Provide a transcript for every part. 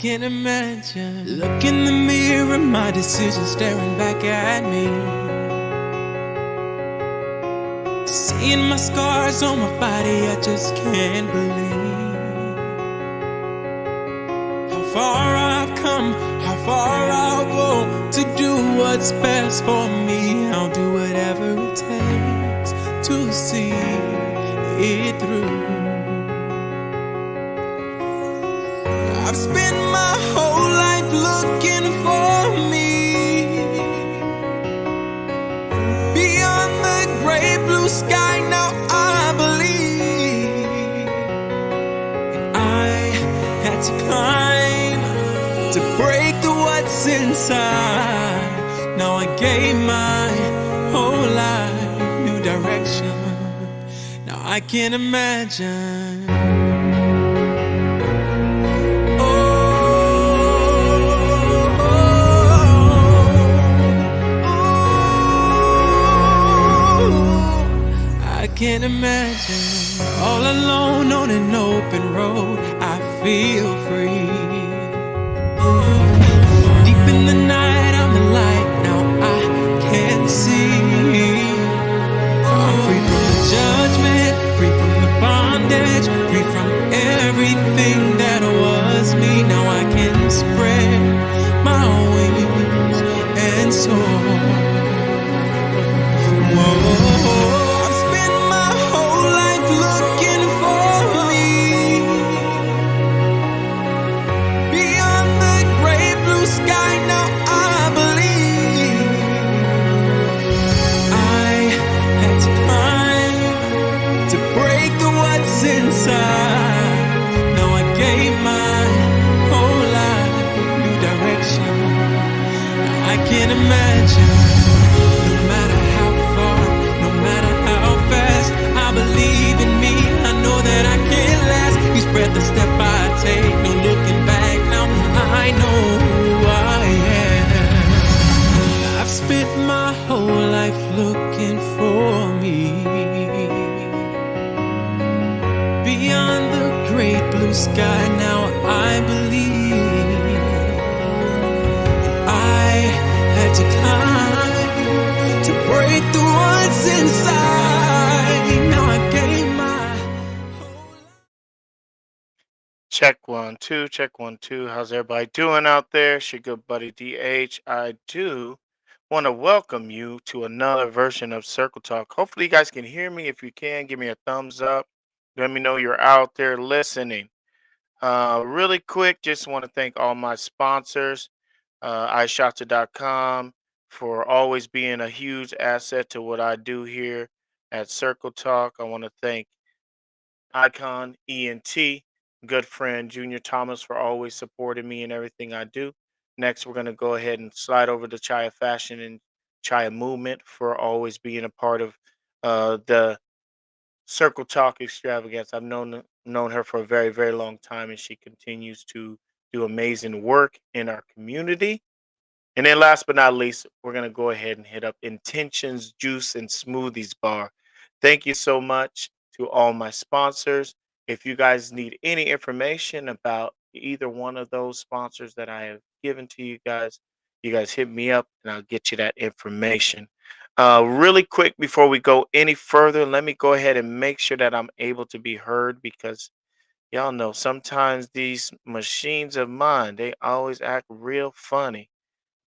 can imagine. Look in the mirror, my decision staring back at me. Seeing my scars on my body, I just can't believe how far I've come, how far I'll go to do what's best for me. I'll do whatever it takes to see it through. I've spent my whole life looking for me beyond the gray blue sky. Now I believe, and I had to climb to break the what's inside. Now I gave my whole life new direction. Now I can imagine. I can't imagine. All alone on an open road, I feel free. Deep in the night, I'm the light. Now I can see. I'm free from the judgment, free from the bondage, free from everything that was me. Now I can spread my wings and soar. Whoa. Now I gave my whole life new direction. Now I can imagine. No matter how far, no matter how fast, I believe in me. I know that I can last. Each breath, a step I take, no looking back. Now I know who I am. I've spent my whole life looking for me beyond the great blue sky. Now I believe I had to climb to break the what's inside. Now I gave my whole life. Check 1 2, check 1 2. How's everybody doing out there? It's your good buddy DH. I do want to welcome you to another version of Circle Talk. Hopefully, you guys can hear me. If you can, give me a thumbs up. Let me know you're out there listening. Really quick, just want to thank all my sponsors, iShotto.com, for always being a huge asset to what I do here at Circle Talk. I want to thank Icon ENT, good friend Junior Thomas, for always supporting me in everything I do. Next, we're going to go ahead and slide over to Chaya Fashion and Chaya Movement for always being a part of the Circle Talk extravaganza. I've known her for a very, very long time, and she continues to do amazing work in our community. And then last but not least, we're going to go ahead and hit up Intentions Juice and Smoothies Bar. Thank you so much to all my sponsors. If you guys need any information about either one of those sponsors that I have given to you guys hit me up and I'll get you that information. Really quick before we go any further, let me go ahead and make sure that I'm able to be heard because y'all know sometimes these machines of mine, they always act real funny.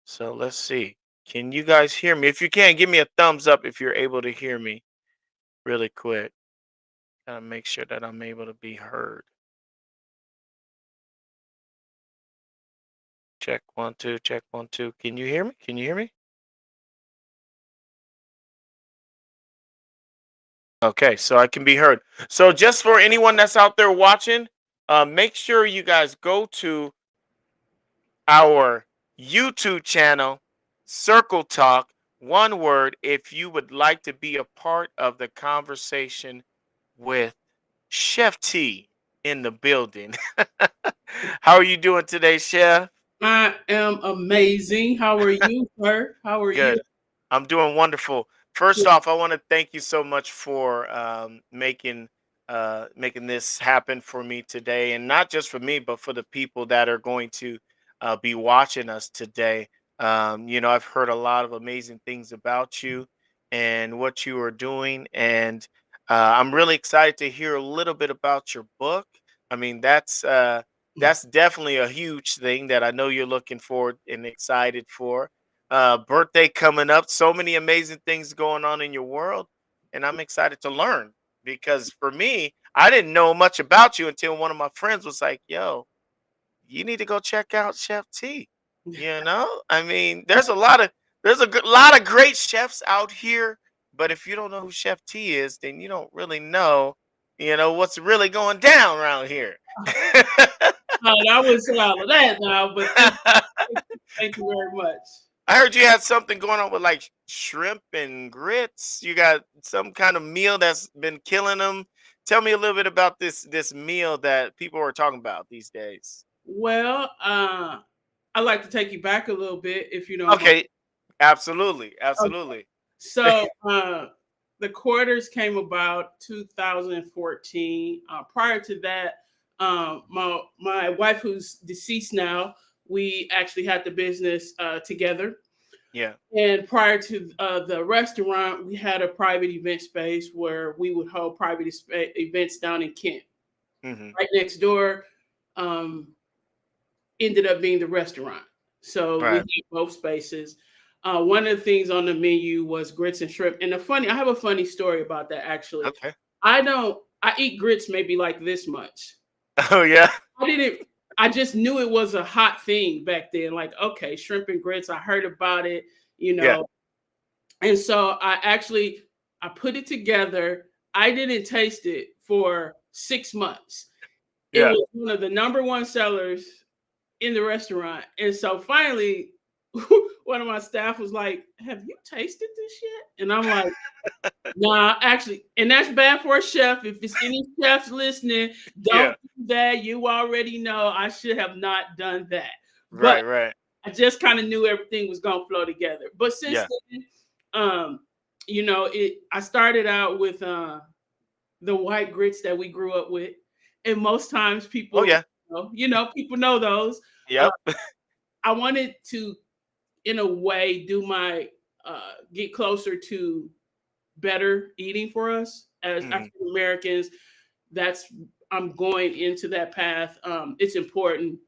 So let's see. Can you guys hear me? If you can, give me a thumbs up if you're able to hear me really quick. Gotta make sure that I'm able to be heard. Check 1 2, check 1 2. Can you hear me? Can you hear me? Okay, so I can be heard. So just for anyone that's out there watching, make sure you guys go to our YouTube channel, Circle Talk, one word, if you would like to be a part of the conversation with Chef T in the building. How are you doing today, Chef? I am amazing. How are you, sir? How are you? Good. I'm doing wonderful. First Good. off, I want to thank you so much for making making this happen for me today, and not just for me, but for the people that are going to be watching us today. I've heard a lot of amazing things about you and what you are doing, and I'm really excited to hear a little bit about your book. I mean, that's definitely a huge thing that I know you're looking forward and excited for. Birthday coming up, so many amazing things going on in your world, and I'm excited to learn because for me, I didn't know much about you until one of my friends was like, "Yo, you need to go check out Chef T." I mean, there's a lot of great chefs out here, but if you don't know who Chef T is, then you don't really know, what's really going down around here. I wouldn't say all of that now, but thank you very much. I heard you had something going on with like shrimp and grits. You got some kind of meal that's been killing them. Tell me a little bit about this meal that people are talking about these days. Well, I'd like to take you back a little bit, if you don't mind. Okay, absolutely, Okay. absolutely. So, the quarters came about 2014. Prior to that, my wife, who's deceased now, we actually had the business together. Yeah. And prior to the restaurant, we had a private event space where we would hold private events down in Kent. Hmm. Right next door, um, ended up being the restaurant. So we Right. had both spaces. One of the things on the menu was grits and shrimp. And I have a funny story about that actually. Okay. I eat grits maybe like this much. Oh yeah. I didn't, I just knew it was a hot thing back then. Like, okay, shrimp and grits, I heard about it, you Yeah. know. And so I put it together. I didn't taste it for 6 months. It Yeah. was one of the number one sellers in the restaurant. And so finally, one of my staff was like, "Have you tasted this yet?" And I'm like, "Nah, actually." And that's bad for a chef. If it's any chefs listening, don't Yeah. do that. You already know I should have not done that. But Right. Right. I just kind of knew everything was gonna flow together. But since Yeah. then, I started out with the white grits that we grew up with, and most times Oh people, yeah. people know those. Uh, Yep. I wanted to, in a way, do my get closer to better eating for us as Hmm. African Americans. That's I'm going into that path. It's important,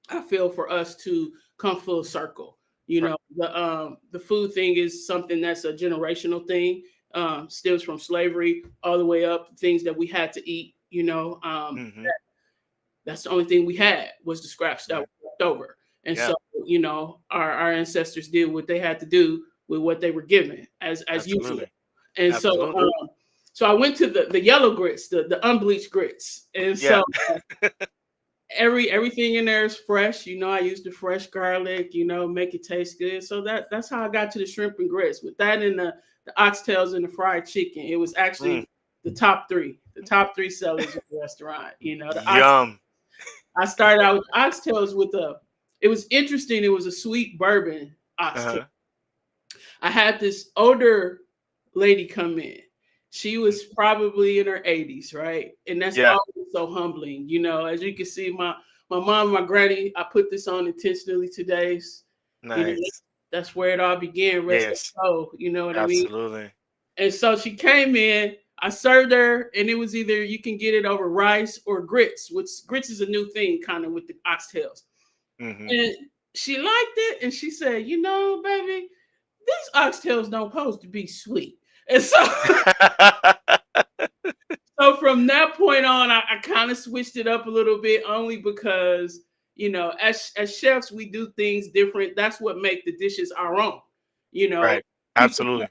I feel, for us to come full circle. Right. The food thing is something that's a generational thing. Stems from slavery all the way up, things that we had to eat. Hmm. That's the only thing we had was the scraps that Right. were left over. And Yeah. so, our ancestors did what they had to do with what they were given as usual. Absolutely. And Absolutely. so I went to the yellow grits, the unbleached grits. And Yeah. so everything in there is fresh. I use the fresh garlic, make it taste good. So that's how I got to the shrimp and grits. With that and the oxtails and the fried chicken, it was Mm. actually the top three sellers at the restaurant. Yum. I started out with oxtails it was interesting. It was a sweet bourbon oxtail. Uh-huh. I had this older lady come in. She was probably in her 80s, right? And that's Yeah. always so humbling. As you can see, my mom, my granny, I put this on intentionally today. You know, Nice. that's where it all began. Rest her Yes. soul, you know what I mean? Absolutely. And so she came in, I served her, and it was either you can get it over rice or grits, which grits is a new thing kind of with the oxtails. Hmm. And she liked it, and she said, baby, these oxtails don't supposed to be sweet. And so from that point on, I kind of switched it up a little bit, only because, as chefs, we do things different. That's what make the dishes our own. You know, Right. people, Absolutely.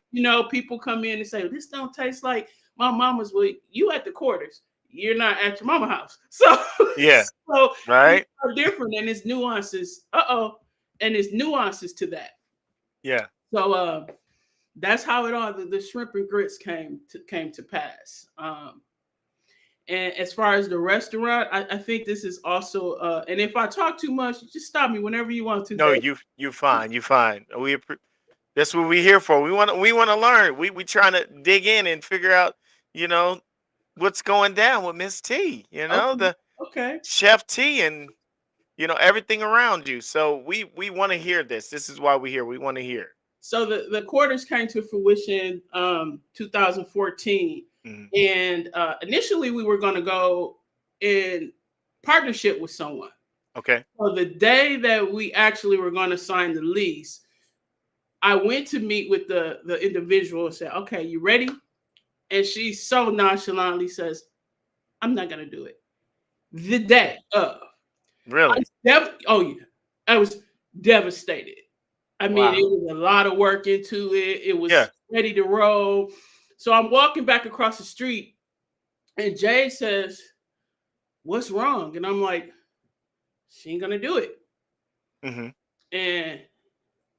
people come in and say, this don't taste like my mama's. Well, you at the quarters. You're not at your mama house. So, Yeah. so things Right. are different, and it's nuances. And it's nuances to that. Yeah. So that's how it all the shrimp and grits came to pass. And as far as the restaurant, I think this is also and if I talk too much, just stop me whenever you want to, No, Dave. you fine. You fine. That's what we're here for. We want to learn. We trying to dig in and figure out, you know, what's going down with Miss T. You know, Okay. the Okay. Chef T, and everything around you. So we want to hear this. This is why we're here. We want to hear. So the quarters came to fruition 2014, Mhm. and initially we were going to go in partnership with someone. Okay. So the day that we actually were going to sign the lease, I went to meet with the individual and said, "Okay, you ready?" And she so nonchalantly says, "I'm not going to do it." The day of, Really? oh yeah, I was devastated. I mean, it Wow. was a lot of work into it. It was Yeah. ready to roll. So I'm walking back across the street, and Jay says, "What's wrong?" And I'm like, "She ain't gonna do it." Hmm. And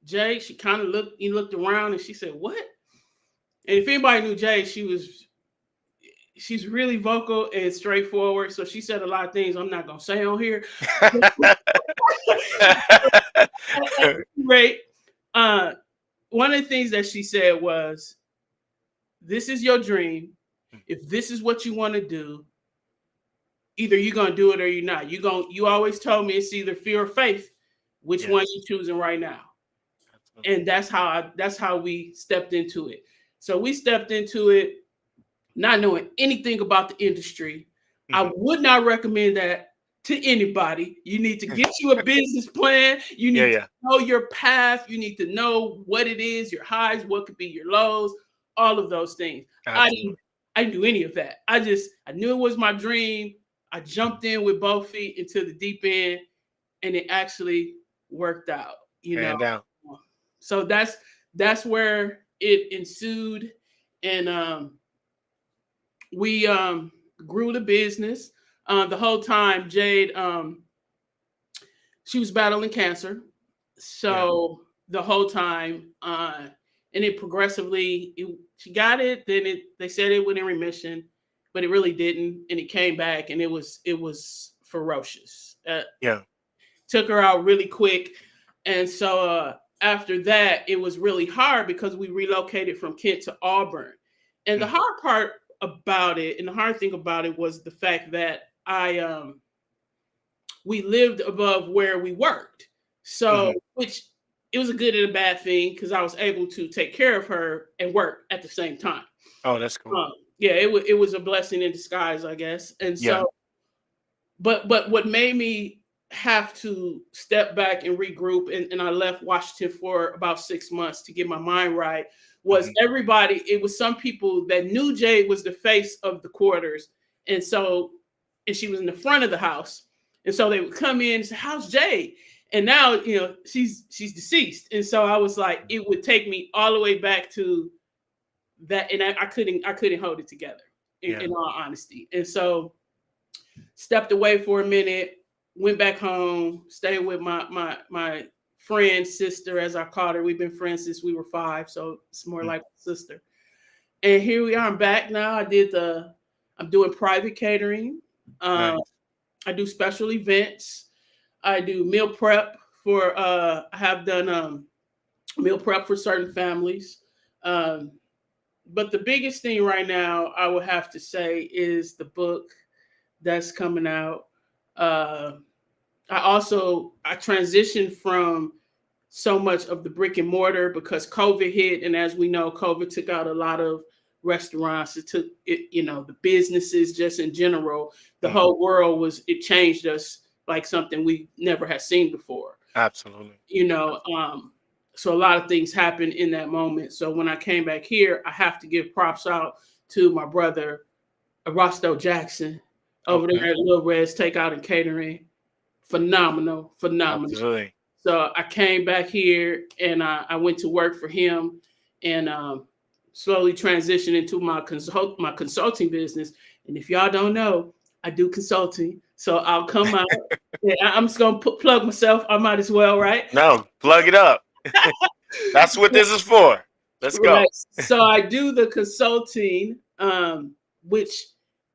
Jay, she kind of looked, he looked around, and she said, "What?" And if anybody knew Jay, she's really vocal and straightforward. So she said a lot of things I'm not gonna say on here. Right. Uh, one of the things that she said was, "This is your dream. If this is what you want to do, either you're gonna do it or you're not. You always told me it's either fear or faith. Which one Yes. you choosing right now?" Absolutely. And that's how we stepped into it. So we stepped into it not knowing anything about the industry. I Hmm. would not recommend that to anybody. You need to get you a business plan. You Yeah. need to Yeah. know your path. You need to know what it is, your highs, what could be your lows, all of those things. I didn't Absolutely. I didn't do any of that. I knew it was my dream. I jumped in with both feet into the deep end, and it actually worked out, you know. And down. So that's where it ensued. And we grew the business. The whole time, Jade, she was battling cancer. Yeah. So the whole time, and it progressively, she got it. Then they said it went in remission, but it really didn't, and it came back, and it was ferocious. Yeah. Took her out really quick, and so after that, it was really hard because we relocated from Kent to Auburn, and the Hmm. hard part about it, and the hard thing about it was the fact that we lived above where we worked. So, Hmm. which it was a good and a bad thing because I was able to take care of her and work at the same time. Oh, that's cool. Yeah, it was a blessing in disguise, I guess. And Yeah. so, but what made me have to step back and regroup, and I left Washington for about 6 months to get my mind right, was Hmm. everybody. It was some people that knew Jade was the face of the quarters, and so, and she was in the front of the house, and so they would come in and say, "How's Jade?" And now, she's deceased, and so I was like, it would take me all the way back to that, and I couldn't hold it together, Yeah. in all honesty. And so stepped away for a minute, went back home, stayed with my friend's sister, as I called her. We've been friends since we were 5, so it's more Mm. like a sister. And here we are. I'm back now. I'm doing private catering. Uh, Nice. I do special events. I do meal prep for. I have done meal prep for certain families. Um, but the biggest thing right now, I would have to say, is the book that's coming out. Uh, I transitioned from so much of the brick and mortar because COVID hit, and as we know, COVID took out a lot of restaurants. It took it, the businesses just in general. The Hmm. whole world it changed us like something we never had seen before. Absolutely. You know, so a lot of things happened in that moment. So when I came back here, I have to give props out to my brother Rosto Jackson over Okay. there at Little Red's Takeout and Catering. Phenomenal, phenomenal. Absolutely. So I came back here and I went to work for him, and slowly transitioned into my consulting business. And if y'all don't know, I do consulting. So I'll come out. Yeah, I'm just gonna plug myself. I might as well, right? No, plug it up. That's what this is for. Let's Right. go. So I do the consulting, which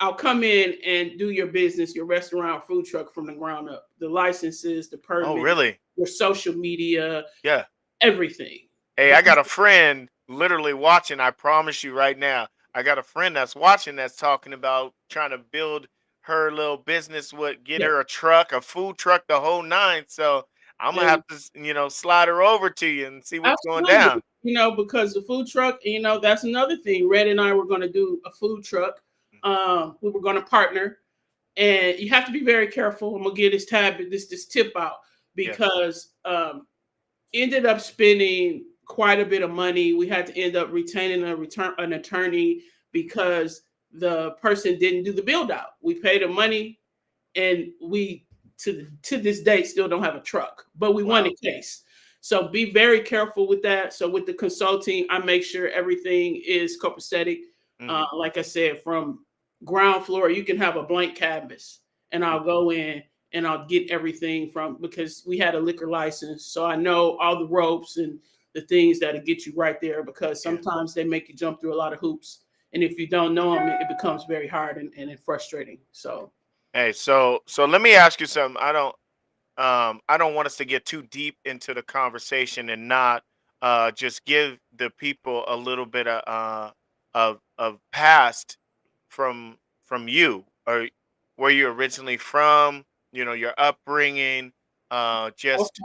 I'll come in and do your business, your restaurant, food truck from the ground up. The licenses, the Oh, permit, really? your social media, Yeah. everything. Hey, I got a friend literally watching. I promise you right now. I got a friend that's watching that's talking about trying to build her little business with get Yeah, her a truck, a food truck, the whole nine. So I'm gonna and have to, slide her over to you and see what's going absolutely, down. because the food truck, that's another thing. Red and I were going to do a food truck. We were going to partner, and you have to be very careful. I'm gonna get this tip out Yes. because ended up spending quite a bit of money. We had to end up retaining an attorney because the person didn't do the build out. We paid the money, and we to this day still don't have a truck, but we won Wow. the case. So be very careful with that. So with the consulting, I make sure everything is copacetic. Hmm. Like I said, from ground floor, you can have a blank canvas, and I'll go in and I'll get everything because we had a liquor license, so I know all the ropes and the things that'll get you right there. Because Yeah. sometimes they make you jump through a lot of hoops, and if you don't know them, it becomes very hard and frustrating. So Hey, so let me ask you something. I don't want us to get too deep into the conversation and not just give the people a little bit of past from you or where you're originally from, your upbringing, just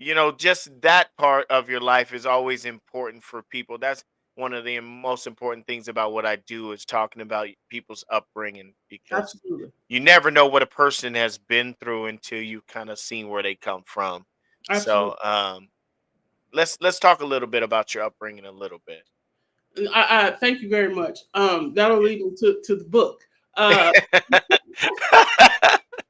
okay, just that part of your life is always important for people. That's one of the most important things about what I do is talking about people's upbringing because absolutely, you never know what a person has been through until you kind of seen where they come from. absolutely. So let's talk a little bit about your upbringing a little bit. I thank you very much. That'll lead me to the book. Uh,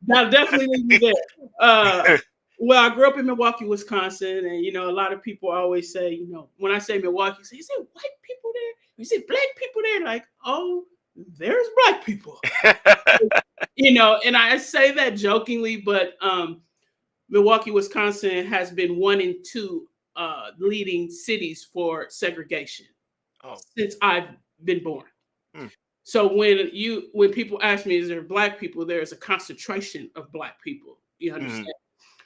that'll definitely lead me there. Well, I grew up in Milwaukee, Wisconsin, and a lot of people always say, when I say Milwaukee, say, is it white people there? Is it black people there? Like, oh, there's black people, and I say that jokingly, but Milwaukee, Wisconsin has been one and two leading cities for segregation Oh. since I've been born. Hmm. So when people ask me, is there black people? There's a concentration of black people. You Mhm. understand?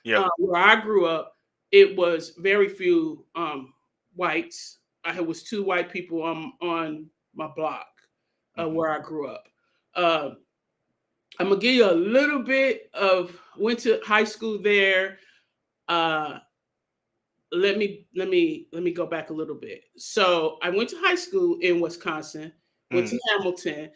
Yeah. Where I grew up, it was very few whites. I had was two white people on my block Mhm. where I grew up. Uh, I'm gonna give you a little bit of went to high school there. Uh, let me go back a little bit. So I went to high school in Wisconsin, went to Mhm. Hamilton.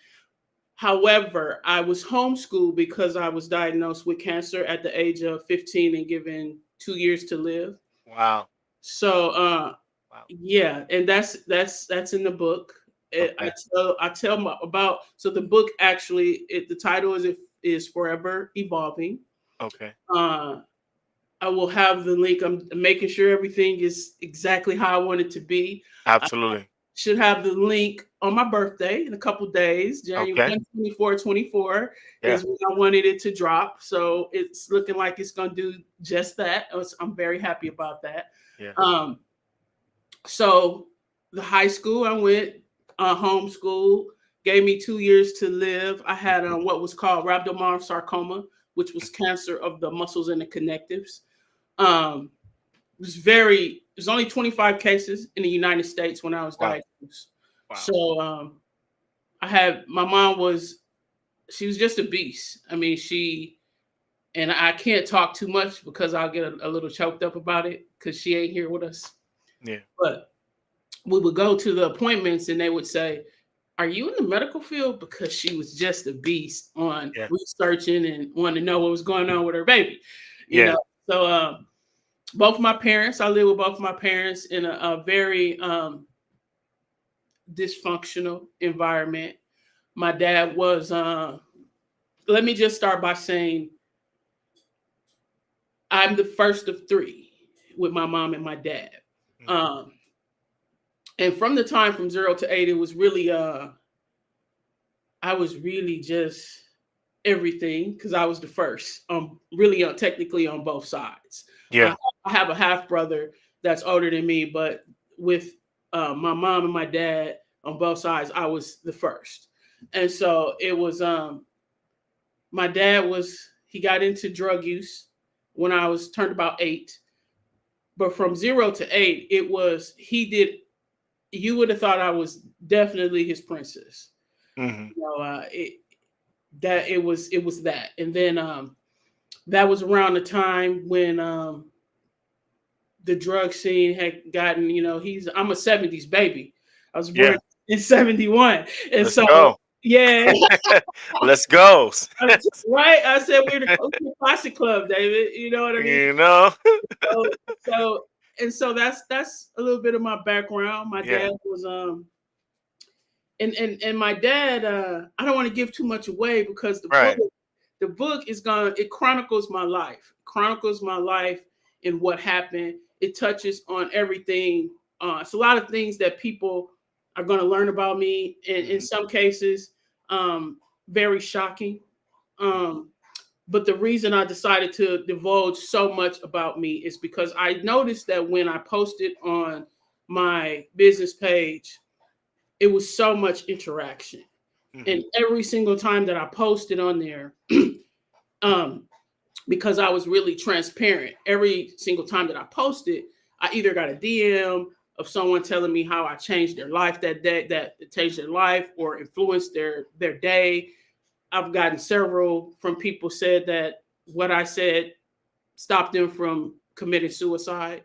However, I was homeschooled because I was diagnosed with cancer at the age of 15 and given 2 years to live. Wow. So Wow. yeah, and that's in the book. I Okay. tell about so the book actually the title is Forever Evolving. Okay. Uh I will have the link. I'm making sure everything is exactly how I want it to be. I Absolutely. should have the link on my birthday in a couple days. Okay. January 24, 24 Yeah. is when I wanted it to drop. So it's looking like it's going to do just that. I'm very happy about that. Yeah. Um, so the high school I went, homeschool, gave me 2 years to live. I had Mhm. what was called rhabdomyosarcoma, which was cancer of the muscles and the connectives. Um, there's only 25 cases in the United States when I was Wow. diagnosed. Wow. So I had my mom she was just a beast. I mean, and I can't talk too much because I'll get a little choked up about it because she ain't here with us. Yeah. But we would go to the appointments and they would say, are you in the medical field? Because she was just a beast on Yeah. researching and wanting to know what was going on with her baby. You Yeah. know, so both my parents, I live with both my parents in a very dysfunctional environment. My dad was, let me just start by saying I'm the first of three with my mom and my dad. Mhm. Um, and from the time from 0 to 8, it was really, I was really just everything because I was the first, really technically on both sides. Yeah. I have a half brother that's older than me, but with my mom and my dad on both sides, I was the first. And so it was, my dad he got into drug use when I was turned about 8. But from 0 to 8, you would have thought I was definitely his princess. Hmm. You know, it was that, and then that was around the time when the drug scene had gotten. You know, I'm a '70s baby. I was born Yeah. in '71, and Let's so go. yeah, Let's go. right. I said we're the classic club, David. You know what I mean? You know. So so so that's a little bit of my background. My Yeah. dad was and my dad I don't want to give too much away because Right. the book is going it chronicles my life. Chronicles my life and what happened. It touches on everything. It's a lot of things that people are going to learn about me and in Hmm. some cases very shocking. Um but the reason I decided to divulge so much about me is because I noticed that when I posted on my business page, it was so much interaction. Hmm. And every single time that I posted on there, um, because I was really transparent, every single time that I posted, I either got a DM of someone telling me how I changed their life that day, that it changed their life or influenced their day. I've gotten several from people said that what I said stopped them from committing suicide.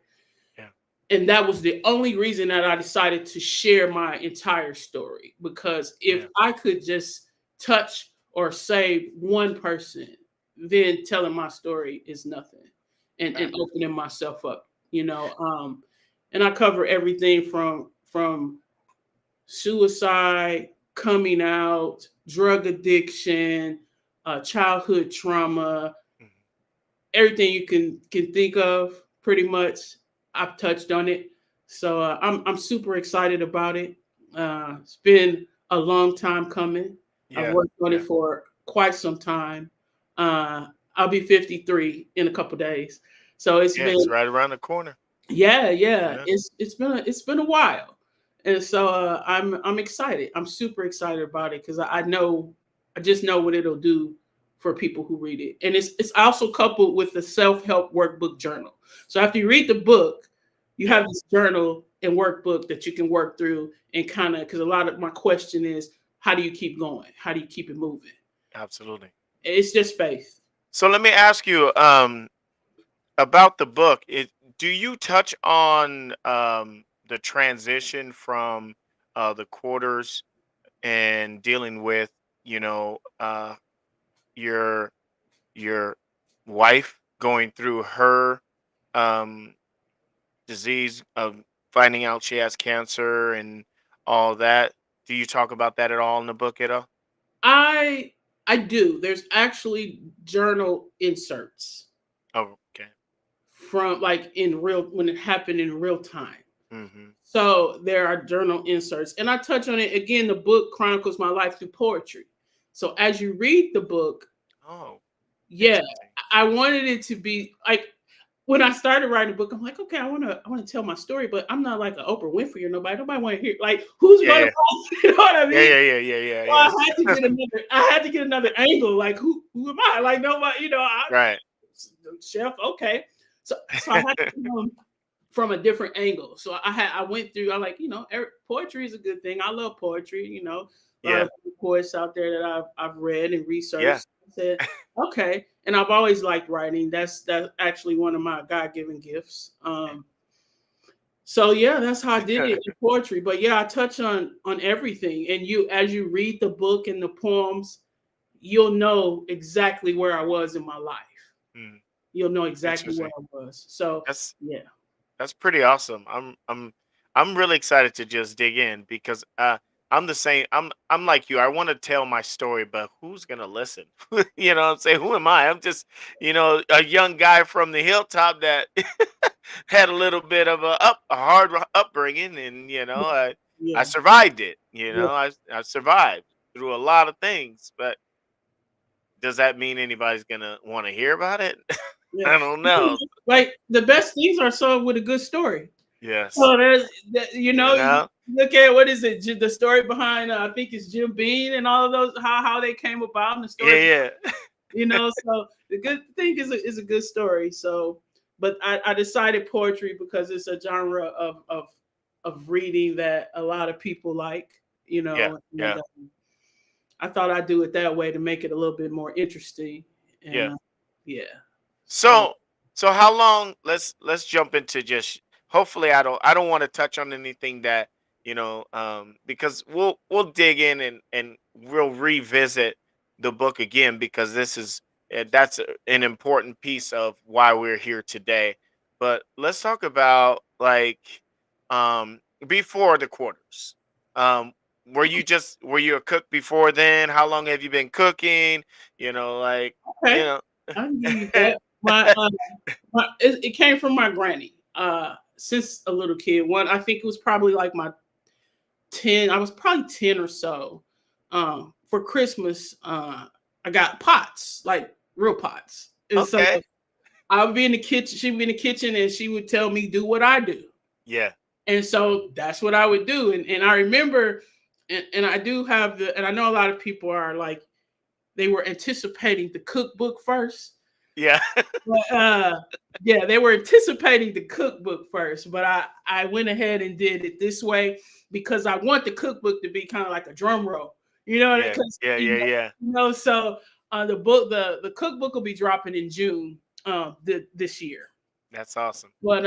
Yeah. And that was the only reason that I decided to share my entire story. Because if Yeah. I could just touch or save one person, then telling my story is nothing. And Right. opening myself up, and I cover everything from suicide, coming out, drug addiction, childhood trauma, Mhm. everything you can think of. Pretty much, I've touched on it. So I'm super excited about it. It's been a long time coming. I've Yeah. worked on it Yeah. for quite some time. Uh, I'll be 53 in a couple days. So it's Yeah. been It's right around the corner. yeah. Yeah. It's been a while, and so I'm excited. I'm super excited about it because I just know what it'll do for people who read it, and it's also coupled with the self help workbook journal. So after you read the book, you Yeah. have this journal and workbook that you can work through and kind of because a lot of my question is how do you keep going? How do you keep it moving? Absolutely. It's just faith. So let me ask you about the book. Do you touch on the transition from the quarters and dealing with you know uh, your your wife going through her um, disease of finding out she has cancer and all that? Do you talk about that at all in the book at all? I I do. There's actually journal inserts Oh, okay. from like in real when it happened in real time. Hmm. So there are journal inserts, and I touch on it again. The book chronicles my life through poetry. So as you read the book, Oh, yeah, interesting. I wanted it to be like when I started writing the book. I'm like, okay, I want to tell my story, but I'm not like an Oprah Winfrey or nobody. Nobody want to hear like who's Yeah, going yeah, to, you know what I yeah, mean? yeah, yeah, yeah, yeah, So yeah. I had to get another angle. Like who am I? Like nobody, Right. chef. Okay, so I had to come from a different angle. So I went through. I like poetry is a good thing. I love poetry. A lot Yeah, of poets out there that I've read and yeah, researched. I said okay, and I've always liked writing. That's actually one of my God given gifts. So yeah, that's how I did it in poetry. But yeah, I touch on everything. And you as you read the book and the poems, you'll know exactly where I was in my life. mm, You'll know exactly where interesting. I was. So That's yeah. that's pretty awesome. I'm really excited to just dig in because I'm the same. I'm like you. I want to tell my story, but who's gonna listen? You know what I'm saying? Who am I? I'm just a young guy from the hilltop that had a little bit of a hard upbringing, and I Yeah. survived it. Yeah. I survived through a lot of things, but does that mean anybody's gonna want to hear about it? Yeah. I don't know. Like the best things are sold with a good story. Yes. So You you know? look at what is it? The story behind I think it's Jim Beam and all of those how they came about and the Yeah, story. yeah. So the good thing is a good story. So, but I decided poetry because it's a genre of reading that a lot of people like, you Yeah. know, and Yeah. I thought I'd do it that way to make it a little bit more interesting. And Yeah. yeah, so So so how long, let's jump into just, hopefully I don't want to touch on anything that, because we'll dig in and we'll revisit the book again, because this is that's an important piece of why we're here today. But let's talk about, like, before the quarters. Um were you a cook before then? How long have you been cooking? Like, you okay, know I can give you that. It came from my granny. Since a little kid, I think it was probably like my 10. I was probably 10 or so. For Christmas, I got pots, like real pots, and so Okay. I would be in the kitchen. She'd be in the kitchen, and she would tell me do what I do. Yeah. And so that's what I would do. And I remember, and I do have and I know a lot of people are like, they were anticipating the cookbook first. Yeah. But yeah, they were anticipating the cookbook first. But I went ahead and did it this way because I want the cookbook to be kind of like a drum roll. You know, Yeah. because Yeah. Yeah. Yeah. so the cookbook will be dropping in June this year. That's awesome. But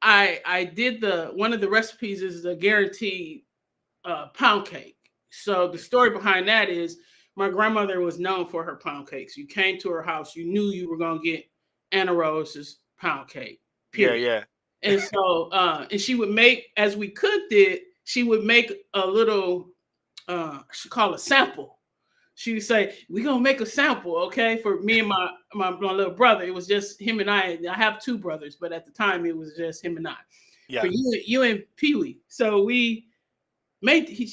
I did one of the recipes is the guaranteed pound cake. So the story behind that is my grandmother was known for her pound cakes. You came to her house, you knew you were gonna get Anna Rose's pound cake. Yeah. Period. Yeah. And so and she would make, as we cooked it, she would make a little she called a sample. She would say, "We're gonna make a sample, okay?" For me and my little brother. It was just him and I. I have two brothers, but at the time it was just him and I. For Yeah. you and Pee Wee. So he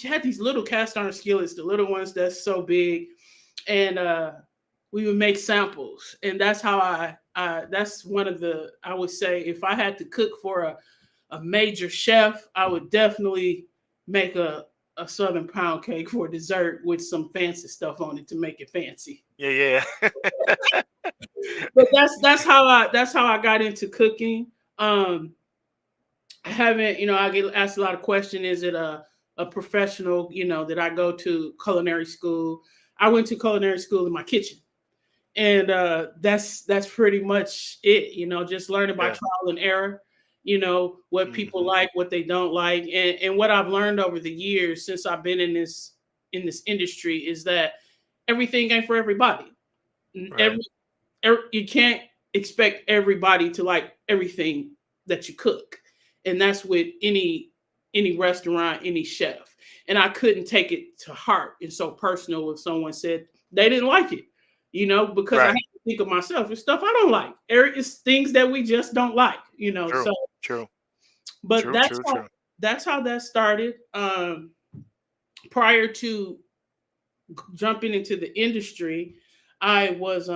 had these little cast iron skillets, the little ones that's so big, and we would make samples, and that's how that's one of the, I would say, if I had to cook for a major chef, I would definitely make a southern pound cake for dessert with some fancy stuff on it to make it fancy. Yeah. Yeah. But that's how I got into cooking. I haven't, I get asked a lot of questions. Is it a professional, that I go to culinary school? I went to culinary school in my kitchen. And that's pretty much it, just learning by Yeah. trial and error, what people Hmm. like, what they don't like. And what I've learned over the years since I've been in this industry is that everything ain't for everybody. Right. You can't expect everybody to like everything that you cook, and that's with any restaurant, any chef. And I couldn't take it to heart and so personal if someone said they didn't like it, because I have Right. to think of myself. It's stuff I don't like. It's things that we just don't like, True. so. True. But True. True. True. that's how that started. Prior to jumping into the industry, I was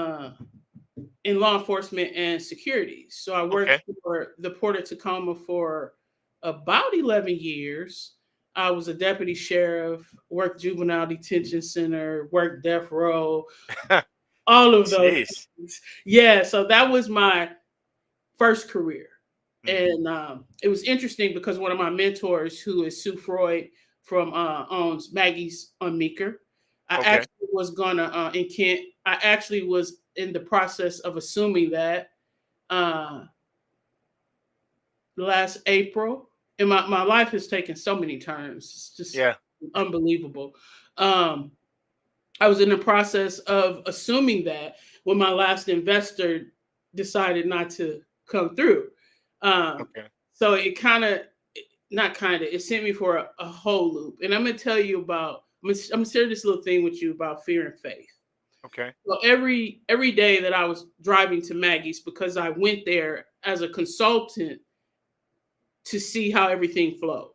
in law enforcement and security. So I Okay. worked for the Port of Tacoma for about 11 years. I was a deputy sheriff, worked juvenile detention center, worked death row, all of those Jeez. things. Yeah, so that was my first career. Hmm. And it was interesting because one of my mentors, who is Sue Freud from owns Maggie's on Meeker, I Okay. actually was gonna in Kent. I actually was in the process of assuming that uh, last April, and my life has taken so many turns. It's just Yeah. unbelievable. Um, I was in the process of assuming that when my last investor decided not to come through. Um, Okay. so it kind of, not kind of, it sent me for a whole loop. And I'm going to tell you about, I'm going to share this little thing with you about fear and faith. Okay. So every day that I was driving to Maggie's, because I went there as a consultant to see how everything flowed.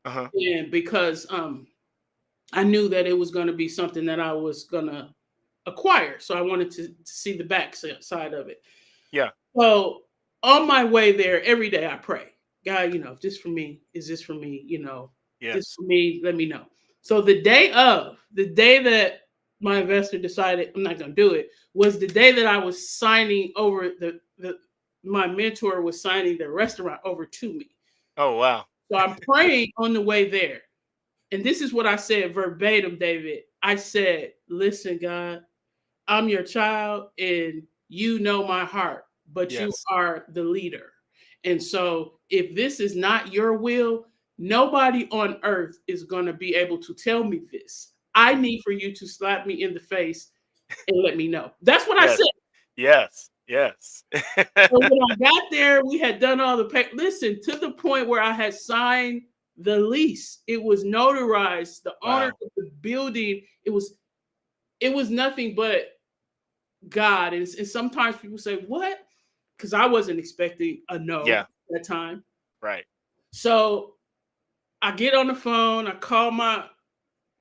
Uh huh. And because I knew that it was going to be something that I was going to acquire. So I wanted to see the back side of it. Yeah. So on my way there, every day I pray, God, if this for me, is this for me? This Yes. for me, let me know. So the day that my investor decided I'm not going to do it was the day that I was signing over my mentor was signing the restaurant over to me. Oh wow. So I'm praying on the way there. And this is what I said verbatim, David. I said, listen, God, I'm your child and you know my heart, but you Yes. are the leader. And so if this is not your will, nobody on earth is going to be able to tell me this. I need for you to slap me in the face and let me know. That's what I Yes. said. Yes. Yes. So when I got there, we had done all the listen, to the point where I had signed the lease. It was notarized. The owner Wow. of the building, it was nothing but God. And sometimes people say, what? Because I wasn't expecting a no Yeah. at that time. Right. So I get on the phone, I call my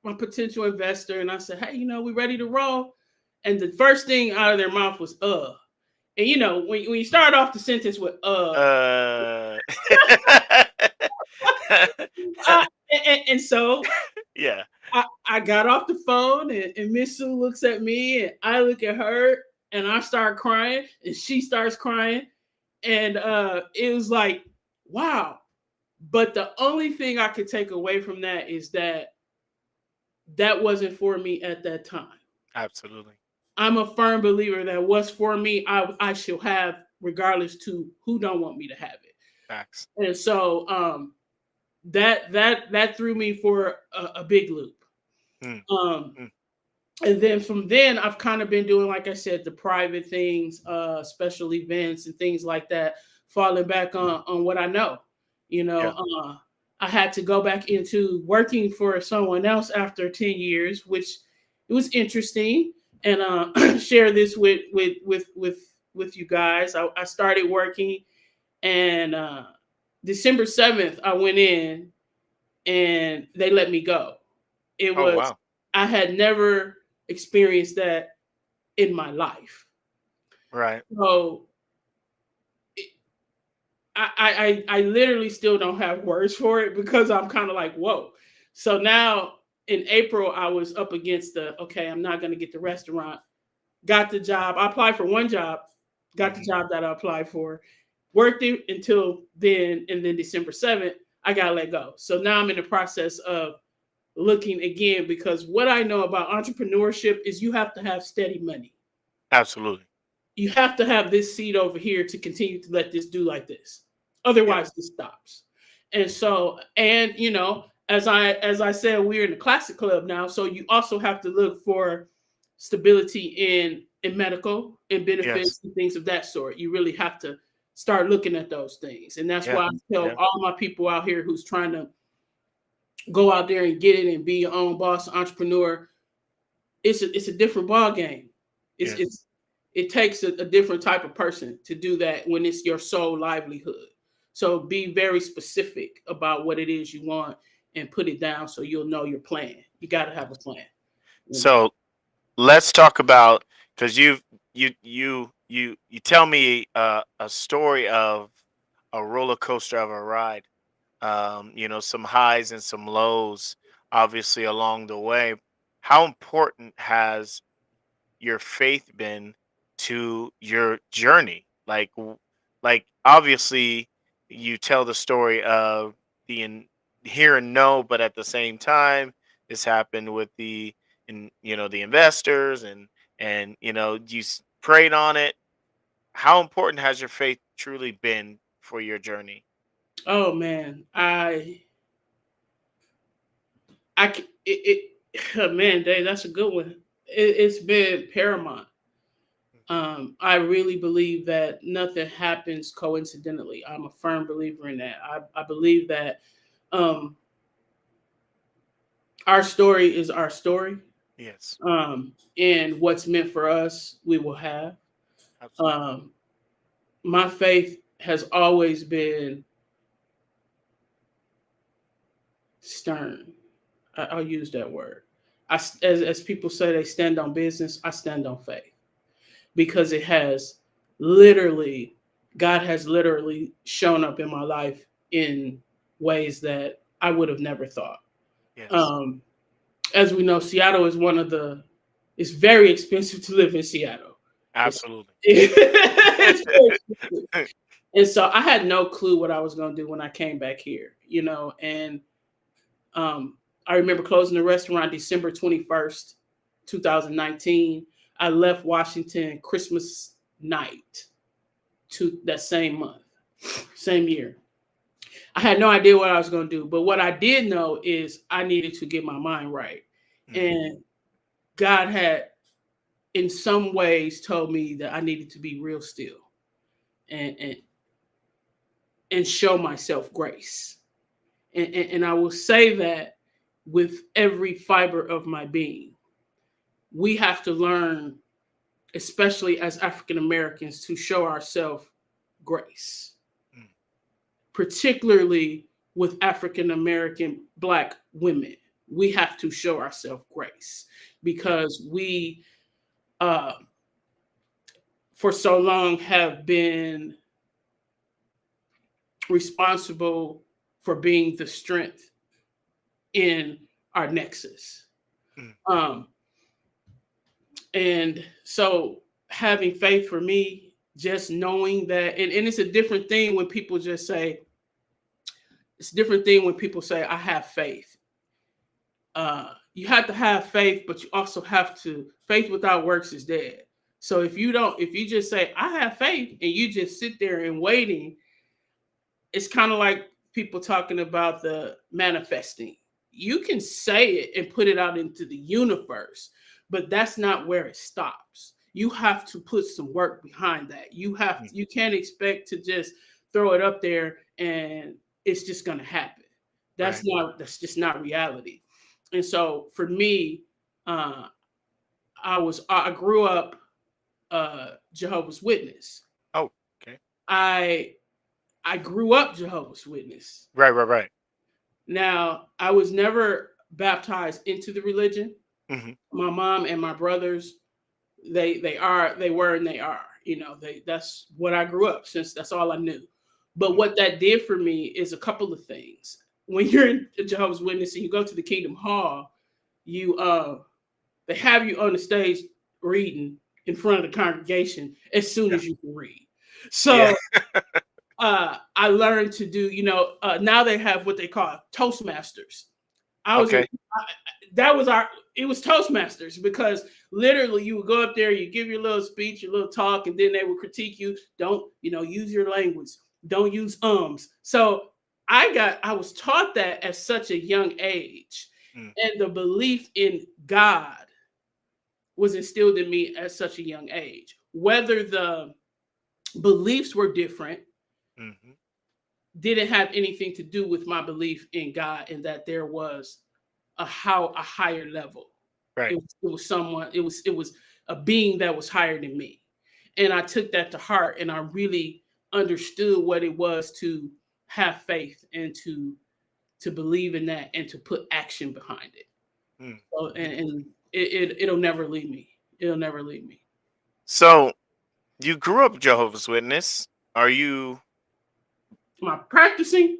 potential investor, and I said, hey, we ready to roll. And the first thing out of their mouth was And when you start off the sentence with Uh. uh and so Yeah. I got off the phone, and Miss Sue looks at me and I look at her and I start crying and she starts crying. And it was like, wow. But the only thing I could take away from that is that wasn't for me at that time. Absolutely. I'm a firm believer that what's for me, I shall have, regardless to who don't want me to have it. Facts. And so that threw me for a big loop. Mm, Um, mm. and then from then, I've kind of been doing, like I said, the private things, special events and things like that, falling back on what I know. Yeah. I had to go back into working for someone else after 10 years, which it was interesting. And share this with you guys. I started working, and December 7th, I went in and they let me go. It Oh was, wow. I had never experienced that in my life. Right. So I literally still don't have words for it, because I'm kind of like, whoa. So now in April, I was up against okay, I'm not going to get the restaurant. Got the job. I applied for one job, got the Mhm. job that I applied for, worked it until then, and then December 7th, I got let go. So now I'm in the process of looking again, because what I know about entrepreneurship is you have to have steady money. Absolutely. You have to have this seed over here to continue to let this do like this. Yeah. Otherwise, this stops. And so, and as I said, we're in the classic club now. So you also have to look for stability in medical and Yes. benefits and things of that sort. You really have to start looking at those things. And that's Yeah. why I tell Yeah. all my people out here who's trying to go out there and get it and be your own boss, entrepreneur. It's a different ball game. It's Yes. it's it takes a different type of person to do that when it's your sole livelihood. So be very specific about what it is you want and put it down so you'll know your plan. You got to have a plan. You know. So let's talk about, because you tell me a story of a roller coaster of a ride. Some highs and some lows, obviously along the way. How important has your faith been to your journey? Like obviously you tell the story of the hear and no, but at the same time, this happened with the investors, and prayed on it. How important has your faith truly been for your journey? Oh man, man, Dave, that's a good one. It's been paramount. I really believe that nothing happens coincidentally. I'm a firm believer in that. I believe that um, our story is our story, Yes, and what's meant for us, we will have. absolutely. Um, my faith has always been stern. I'll use that word. As people say, they stand on business. I stand on faith, because it has literally, God has literally shown up in my life in ways that I would have never thought. Yes, Um, as we know, Seattle is it's very expensive to live in Seattle. It's, absolutely. it's very expensive. And so I had no clue what I was going to do when I came back here, and I remember closing the restaurant December 21st, 2019. I left Washington Christmas night to that same month, same year. I had no idea what I was going to do, but what I did know is I needed to get my mind right. And God had, in some ways, told me that I needed to be real still and show myself grace. And I will say that with every fiber of my being. We have to learn, especially as African Americans, to show ourselves grace, particularly with African American Black women. We have to show ourselves grace because we, for so long, have been responsible for being the strength in our nexus. And so having faith for me, just knowing that, and it's a different thing when people just say, it's a different thing when people say, I have faith. You have to have faith, but you also have to, faith without works is dead. So if you just say, I have faith, and you just sit there and waiting, it's kind of like people talking about the manifesting. You can say it and put it out into the universe, but that's not where it stops. You have to put some work behind that. You can't expect to just throw it up there and it's just going to happen. That's just not reality. And so for me, I grew up Jehovah's Witness. Oh, okay. I grew up Jehovah's Witness. Right. Now, I was never baptized into the religion. Mm-hmm. My mom and my brothers, they were and they are. That's what I grew up since. That's all I knew. But what that did for me is a couple of things. When you're in Jehovah's Witness and you go to the Kingdom Hall, they have you on the stage reading in front of the congregation as soon as you can read. So I learned to do, now they have what they call Toastmasters. It was Toastmasters because literally you would go up there, you give your little speech, your little talk, and then they would critique you. Don't, use your language. Don't use ums. So I was taught that at such a young age. And the belief in God was instilled in me at such a young age. Whether the beliefs were different, didn't have anything to do with my belief in God and that there was a higher level. Right. It was a being that was higher than me. And I took that to heart and I really understood what it was to have faith and to believe in that and to put action behind it. So, and it'll never leave me. It'll never leave me. So you grew up Jehovah's Witness. Are you? Am I practicing?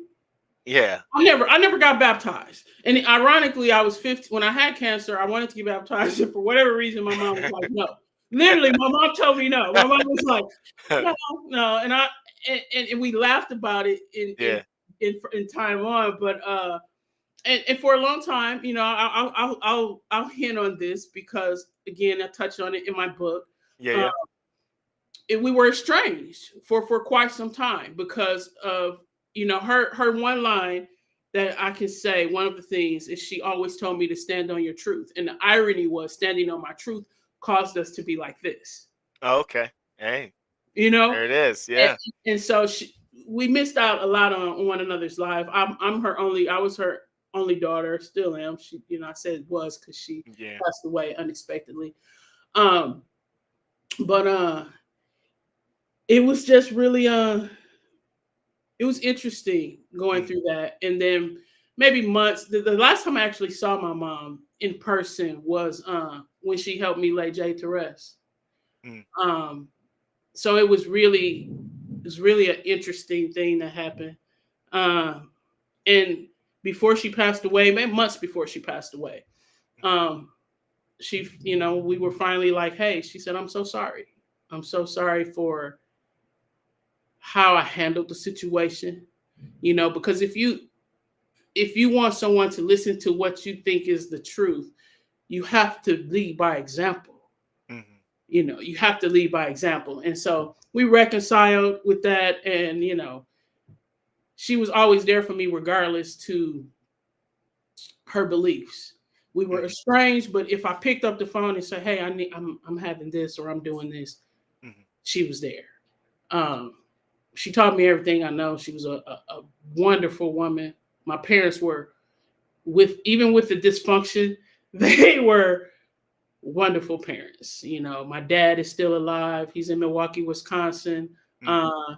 Yeah. I never got baptized. And ironically, I was 15 when I had cancer. I wanted to get baptized, and for whatever reason, my mom was like, "No." Literally, my mom told me no. My mom was like, "No," and we laughed about it in time on. But and for a long time, I'll hint on this because again, I touched on it in my book. We were estranged for quite some time because of her one line that I can say. One of the things is she always told me to stand on your truth, and the irony was standing on my truth caused us to be like this. Oh, okay. Hey, there it is. Yeah. And so we missed out a lot on one another's life. I was her only daughter, still am. She, I said it was because she passed away unexpectedly. But it was just really it was interesting going through that. And then maybe months, the last time I actually saw my mom in person was when she helped me lay Jay to rest. So it was really an interesting thing that happened. And before she passed away, maybe months before she passed away, she, we were finally like, hey, she said, I'm so sorry. I'm so sorry for how I handled the situation, you know, because if you want someone to listen to what you think is the truth, you have to lead by example. Hmm. You know, you have to lead by example. And so we reconciled with that. And, you know, she was always there for me regardless to her beliefs. We were Hmm. estranged, but if I picked up the phone and said, "Hey, I'm having this or I'm doing this," Hmm. she was there. Um, she taught me everything I know. She was a wonderful woman. My parents were even with the dysfunction, they were wonderful parents. You know, my dad is still alive. He's in Milwaukee, Wisconsin. Hmm. Uh,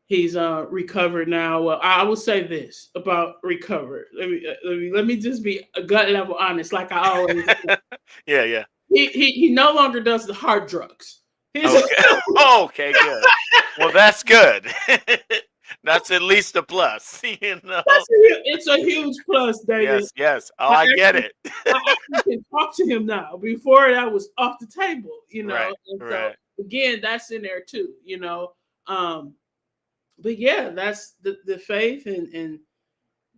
he's recovered now. Well, I will say this about recovered. Let me just be a gut level honest, like I always. Yeah, yeah. He no longer does the hard drugs. He's Okay. Okay, good. Well, that's good. That's at least a plus, you know. it's a huge plus, David. Yes, yes. Oh, I I get actually it. I actually can talk to him now. Before that was off the table, you know. Right, And so right. again, that's in there too, you know. Um, but yeah, that's the faith and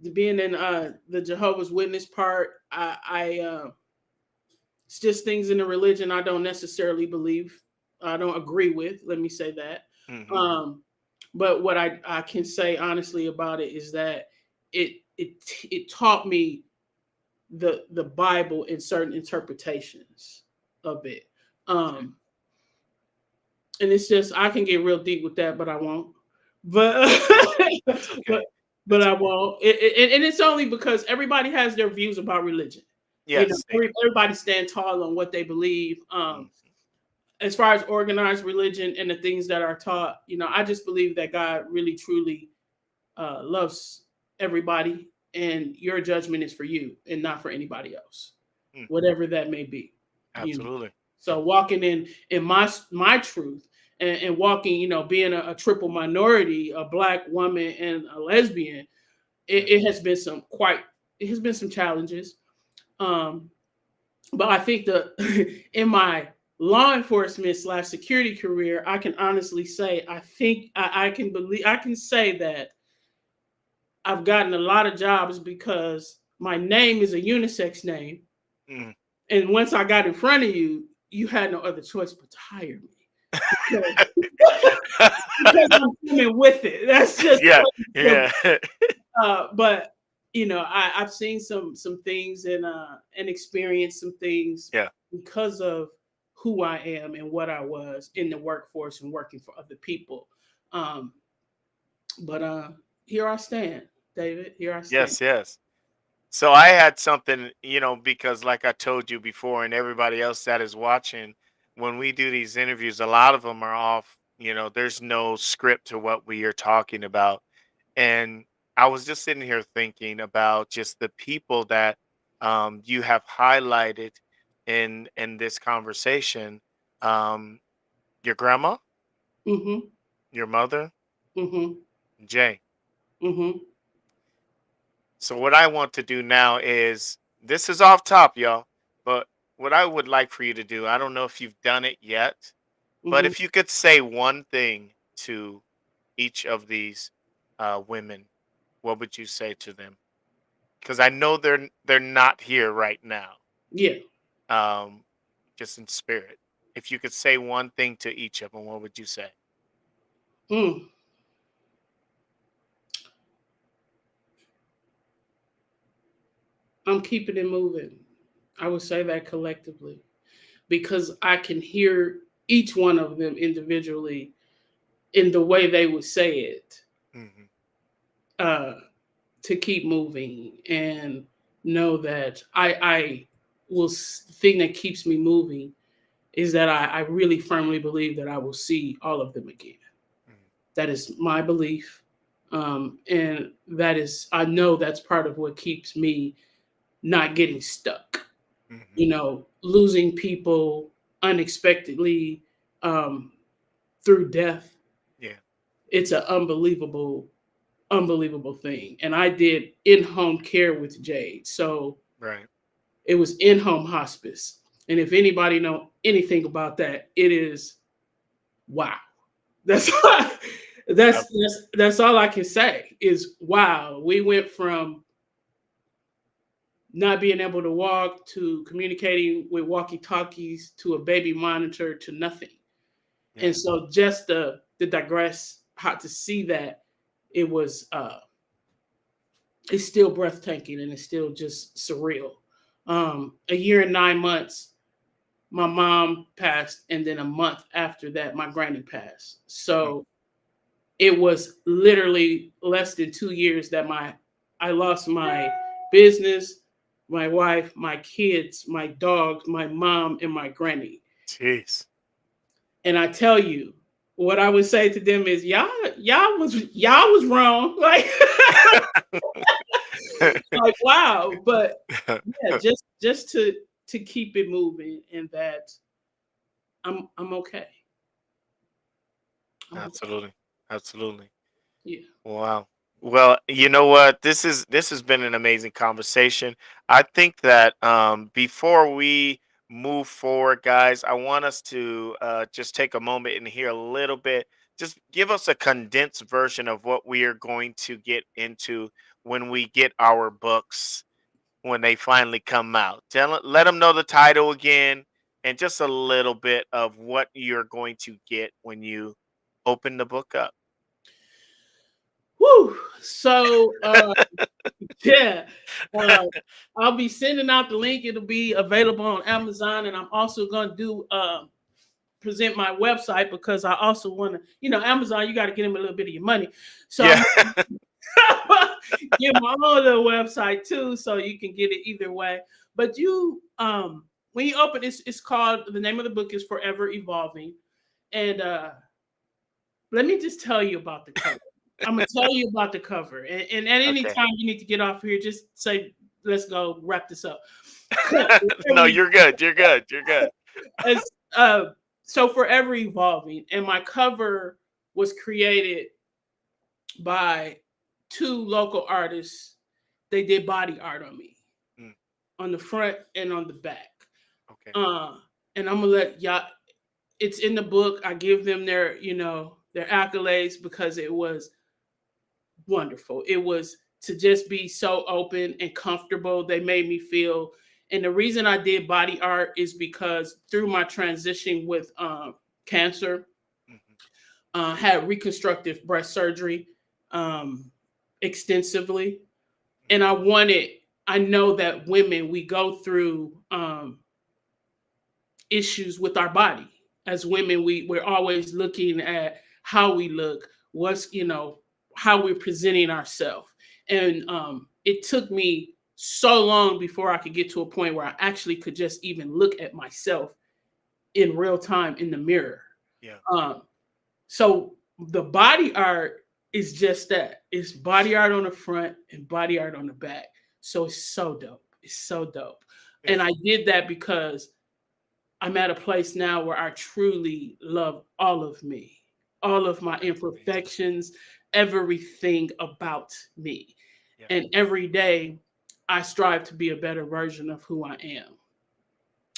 the being in the Jehovah's Witness part. It's just things in the religion I don't necessarily believe. I don't agree with. Let me say that. Hmm. Um, but what I can say honestly about it is that it taught me the Bible in certain interpretations of it. Okay. Um, and it's just I can get real deep with that, but I won't. But Oh, that's but okay. but That's I okay. won't. And it's only because everybody has their views about religion. You know, Yes, they do. everybody stand tall on what they believe. Mhm. As far as organized religion and the things that are taught, you know, I just believe that God really truly loves everybody, and your judgment is for you and not for anybody else, Mhm. whatever that may be. You know, Absolutely. so walking in my truth and walking, you know, being a triple minority, a black woman and a lesbian, it, Mhm. it has been some quite it has been some challenges. Um, but I think in my law enforcement / security career, I can honestly say I think I can say that I've gotten a lot of jobs because my name is a unisex name. Mhm. And once I got in front of you, you had no other choice but to hire me. Because, because I'm coming with it. That's just Yeah, simple. yeah. But you know, I've seen some things and experienced some things Yeah. because of who I am and what I was in the workforce and working for other people. Um, but here I stand, David. Here I stand. Yes, yes. So I had something, because like I told you before, and everybody else that is watching, when we do these interviews, a lot of them are off, there's no script to what we are talking about. And I was just sitting here thinking about just the people that you have highlighted in this conversation. Um, your grandma, Mm-hmm. your mother, Mm-hmm. Jay. Mm-hmm. So what I want to do now is this is off top, y'all. But what I would like for you to do, I don't know if you've done it yet, but Mm-hmm. if you could say one thing to each of these women, what would you say to them? Because I know they're not here right now, Yeah. um, just in spirit. If you could say one thing to each of them, what would you say? Mm. I'm keeping it moving. I would say that collectively because I can hear each one of them individually in the way they would say it Hmm. uh, to keep moving and know that I will. The thing that keeps me moving is that I really firmly believe that I will see all of them again. That is my belief. And that is, I know that's part of what keeps me not getting stuck. Hmm. You know, losing people unexpectedly um, through death. Yeah. It's an unbelievable thing. And I did in home care with Jade. So Right. it was in home hospice. And if anybody know anything about that, it is wow. That's Uh, That's all I can say is wow. We went from not being able to walk to communicating with walkie talkies to a baby monitor to nothing. And yeah. so just to digress, how to see that it was it's still breathtaking and it's still just surreal. A year and 9 months, my mom passed, and then a month after that, my granny passed. Mm. So it was literally less than 2 years that I lost my business, my wife, my kids, my dogs, my mom, and my granny. Jeez. And I tell you, what I would say to them is y'all was wrong. Like wow. But yeah, just to keep it moving and that I'm okay. I'm okay. Absolutely. Absolutely. Yeah. Wow. Well, you know what? This has been an amazing conversation. I think that before we move forward, guys, I want us to just take a moment and hear a little bit. Just give us a condensed version of what we are going to get into when we get our books when they finally come out. Let them know the title again and just a little bit of what you're going to get when you open the book up. Woo. So yeah. Uh, I'll be sending out the link. It'll be available on Amazon, and I'm also going to do present my website because I also want to, Amazon. You got to get them a little bit of your money, so Yeah. I'm get my own little website too, so you can get it either way. But when you open it's called the name of the book is Forever Evolving, and let me just tell you about the cover. I'm gonna tell you about the cover, and at any Okay. time you need to get off here, just say, "Let's go wrap this up." No, you're good. You're good. You're good. As, uh, so Forever Evolving, and my cover was created by two local artists. They did body art on me, Mm, on the front and on the back. okay. Uh, and I'm gonna let y'all. It's in the book. I give them their accolades because it was wonderful. It was to just be so open and comfortable. They made me feel. And the reason I did body art is because through my transition with cancer, Hmm. had reconstructive breast surgery um, extensively. And I know that women, we go through issues with our body. As women, we're always looking at how we look, how we're presenting ourselves. And it took me so long before I could get to a point where I actually could just even look at myself in real time in the mirror. Yeah. Um, so the body art is just that. It's body art on the front and body art on the back. So it's so dope. It's so dope. And It's, I did that because I'm at a place now where I truly love all of me, all of my that's amazing. imperfections, everything about me. Yeah. And every day I strive to be a better version of who I am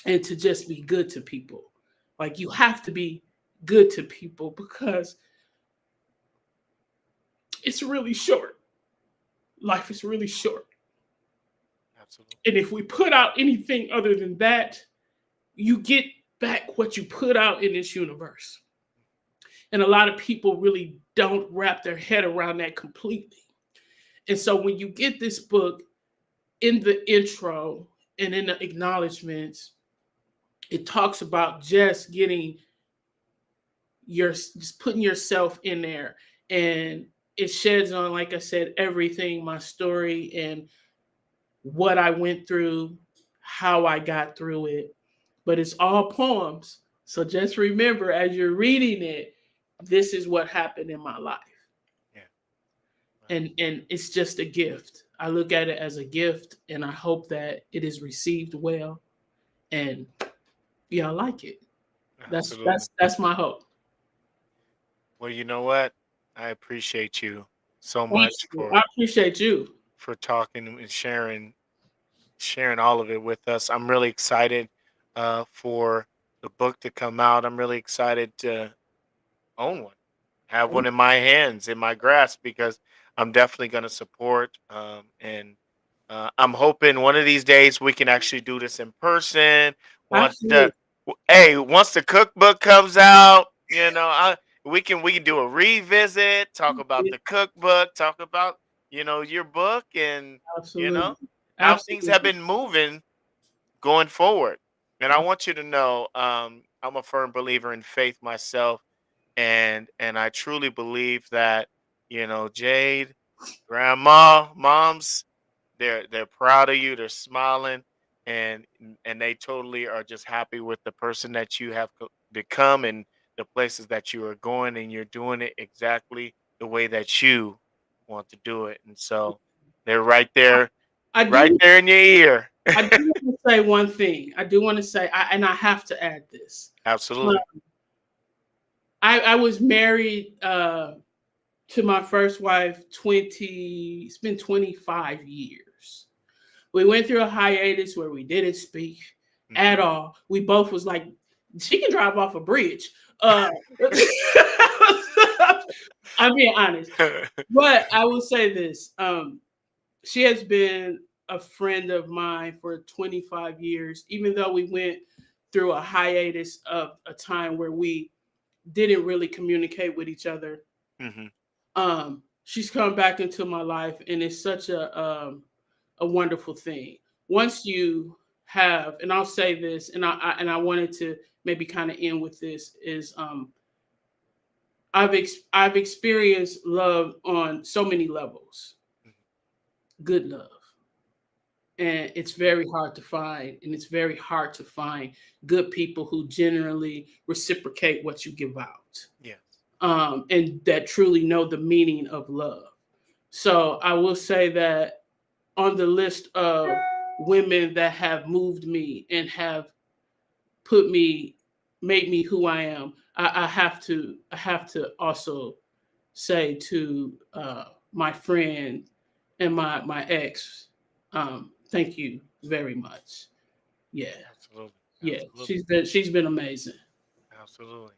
and to just be good to people. Like you have to be good to people because it's really short. Life is really short. Absolutely. And if we put out anything other than that, you get back what you put out in this universe. And a lot of people really don't wrap their head around that completely. And so when you get this book in the intro and in the acknowledgments, it talks about just putting yourself in there. And it sheds on, like I said, everything, my story and what I went through, how I got through it. But it's all poems. So just remember as you're reading it, this is what happened in my life. Yeah. Wow. And it's just a gift. I look at it as a gift and I hope that it is received well and y'all like it. That's Absolutely. that's that's my hope. Well, you know what? I appreciate you so Thank much you. I appreciate you. for talking and sharing all of it with us. I'm really excited for the book to come out. I'm really excited to own one, have one in my hands, in my grasp, because I'm definitely going to support. And I'm hoping one of these days we can actually do this in person. Want the Absolutely. Hey, once the cookbook comes out, we can do a revisit, talk about Yeah, the cookbook, talk about your book, and you know absolutely. how things have Absolutely. been moving going forward. And I want you to know, I'm a firm believer in faith myself, and I truly believe that Jade, grandma, moms, they're proud of you. They're smiling, and they totally are just happy with the person that you have become and the places that you are going, and you're doing it exactly the way that you want to do it. And so they're I right do there in your ear. I do want to say one thing. I do want to say, and I have to add this. Uh, Absolutely. I was married to my first wife it's been 25 years. We went through a hiatus where we didn't speak Hmm. at all. We both was like, she can drive off a bridge. Uh, I'm being honest. But I will say this. She has been a friend of mine for 25 years, even though we went through a hiatus of a time where we didn't really communicate with each other. Hmm. She's come back into my life, and it's such a wonderful thing. Once you have, and I'll say this, and I wanted to maybe kind of end with this is I've experienced love on so many levels, good love, and it's very hard to find, and it's very hard to find good people who generally reciprocate what you give out, Yes. and that truly know the meaning of love. So I will say that on the list of women that have moved me and have put me made me who I am, I have to also say to my friend and my ex, thank you very much. Yeah, Absolutely. yeah, Absolutely. she's been amazing. Absolutely.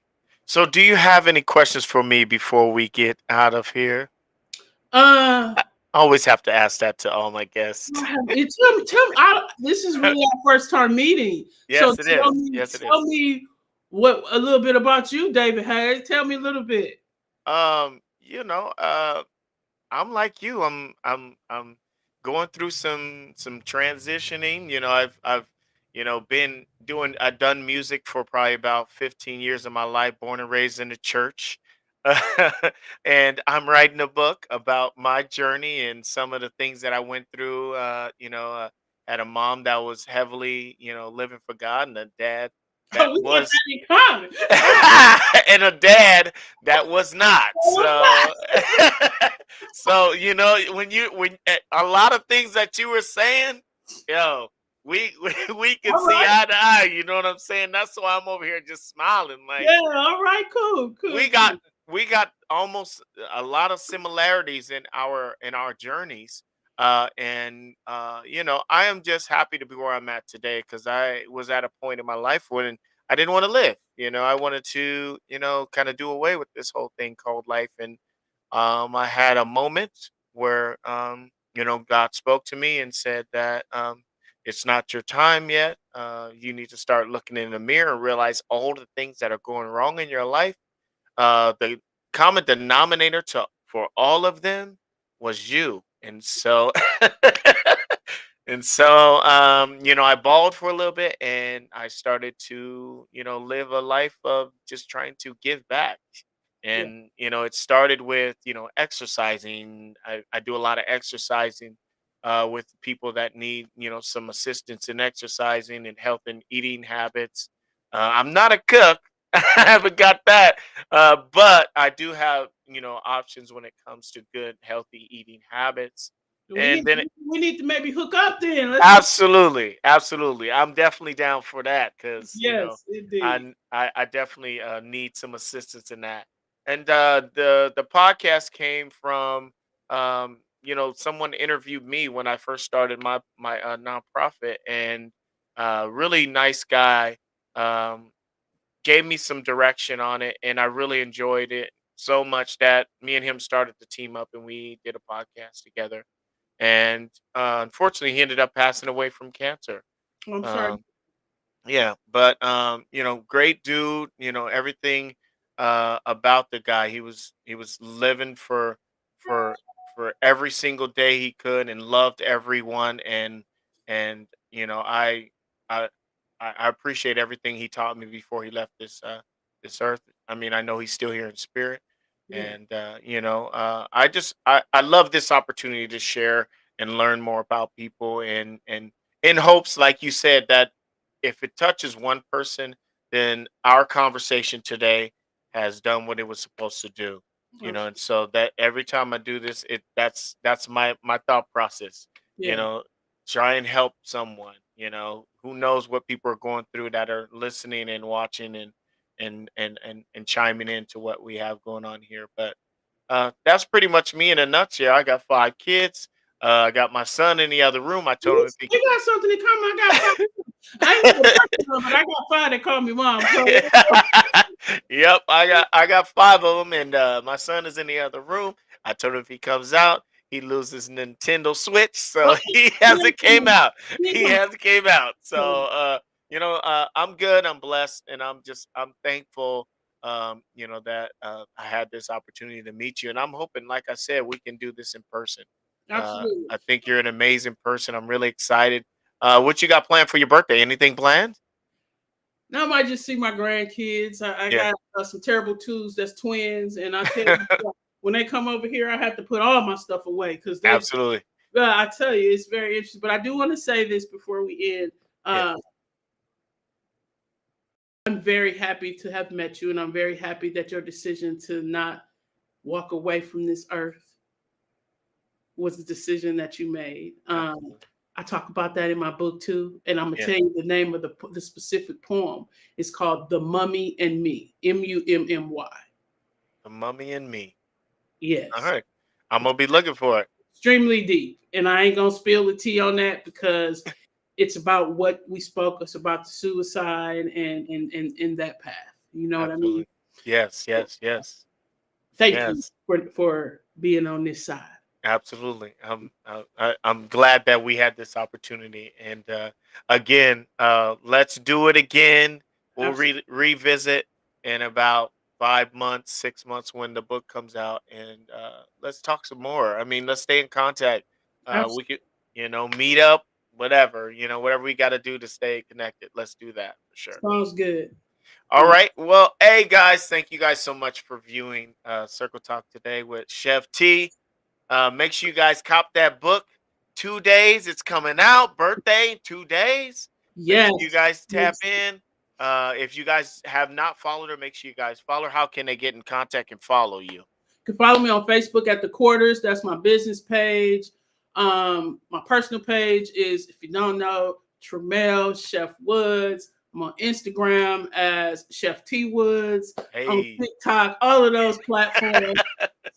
So, do you have any questions for me before we get out of here? Uh, I always have to ask that to all my guests. tell me, this is really our first time meeting. So Yes, it is. Yes, it tell is. me what a little bit about you, David Hayes. Tell me a little bit. Um, you know, uh, I'm like you. I'm going through some transitioning. I've been doing I've done music for probably about 15 years of my life, born and raised in the church. And I'm writing a book about my journey and some of the things that I went through. Had a mom that was heavily, living for God, and a dad Oh, that we got was that in common. and a dad that was not. Oh, what's that? So, so a lot of things that you were saying, yo, we can All see right. eye to eye. You know what I'm saying? That's why I'm over here just smiling. Like Yeah. All right. Cool. Cool. we got we got almost a lot of similarities in our journeys. I am just happy to be where I'm at today, because I was at a point in my life when I didn't want to live. I wanted to kind of do away with this whole thing called life. And I had a moment where God spoke to me and said that it's not your time yet. You need to start looking in the mirror and realize all the things that are going wrong in your life. The common denominator to for all of them was you. And so I bawled for a little bit, and I started to live a life of just trying to give back. Yeah. And it started with exercising. I do a lot of exercising with people that need some assistance in exercising and health and eating habits. I'm not a cook. I haven't got that, but I do have options when it comes to good healthy eating habits. We And need then we need to maybe hook up then. Let's hook. absolutely, absolutely, I'm definitely down for that, because Yes, indeed. I definitely need some assistance in that. And the podcast came from someone interviewed me when I first started my nonprofit, and really nice guy. Um, Gave me some direction on it, and I really enjoyed it. so much that me and him started to team up and we did a podcast together. And unfortunately, he ended up passing away from cancer. Oh, I'm sorry. Um, yeah, but great dude. Everything about the guy. He was living for for every single day he could and loved everyone. And I I appreciate everything he taught me before he left this earth. I mean, I know he's still here in spirit, Yeah, and I love this opportunity to share and learn more about people, and in hopes, like you said, that if it touches one person, then our conversation today has done what it was supposed to do. And absolutely. so that every time I do this, that's my thought process. You Yeah, know, try and help someone. Who knows what people are going through that are listening and watching and chiming into what we have going on here. But that's pretty much me in a nutshell. I got 5 kids. I got my son in the other room. I told him if he you got something in common. I got five. I ain't got a perfect one, but I got five that call me mom. So Yep, I got 5 of them, and my son is in the other room. I told him if he comes out, he loses Nintendo Switch, so he hasn't came out. he He ain't hasn't came out. gonna- So I'm good. I'm blessed, and I'm thankful. That I had this opportunity to meet you, and I'm hoping, like I said, we can do this in person. absolutely. I think you're an amazing person. I'm really excited. What you got planned for your birthday? Anything planned? Now I might just see my grandkids. I Yeah, got some terrible twos that's twins, and I tell you what, when they come over here, I have to put all my stuff away because they. absolutely. I tell you, it's very interesting. But I do want to say this before we end. Yeah. Uh, I'm very happy to have met you, and I'm very happy that your decision to not walk away from this earth was the decision that you made. Absolutely. I talk about that in my book too, and I'm gonna Yeah. tell you the name of the specific poem. It's called "The Mummy and Me." Mummy. The Mummy and Me. All Yes, right. I'm gonna be looking for it. extremely deep, and I ain't gonna spill the tea on that because it's about what we spoke. It's about the suicide and that path. You know what I mean? Absolutely. Yes, yes, yes, Thank you yes. for being on this side. Absolutely. I'm glad that we had this opportunity. And again, let's do it again. We'll Absolutely. revisit in about 5 months, 6 months when the book comes out, and let's talk some more. I mean, let's stay in contact. We Absolutely. could, meet up, whatever. Whatever we got to do to stay connected. Let's do that for sure. Sounds good. All right. Well, hey guys, thank you guys so much for viewing Circle Talk today with Chef T. Make sure you guys cop that book. 2 days, it's coming out. Birthday, in 2 days. Make Yes. sure you guys tap Yes. in. If you guys have not followed her, make sure you guys follow her. How can they get in contact and follow you? You can follow me on Facebook at The Quarters. That's my business page. My personal page is, if you don't know, Trammell Chef Woods. I'm on Instagram as Chef T Woods. On Hey. TikTok, all of those platforms.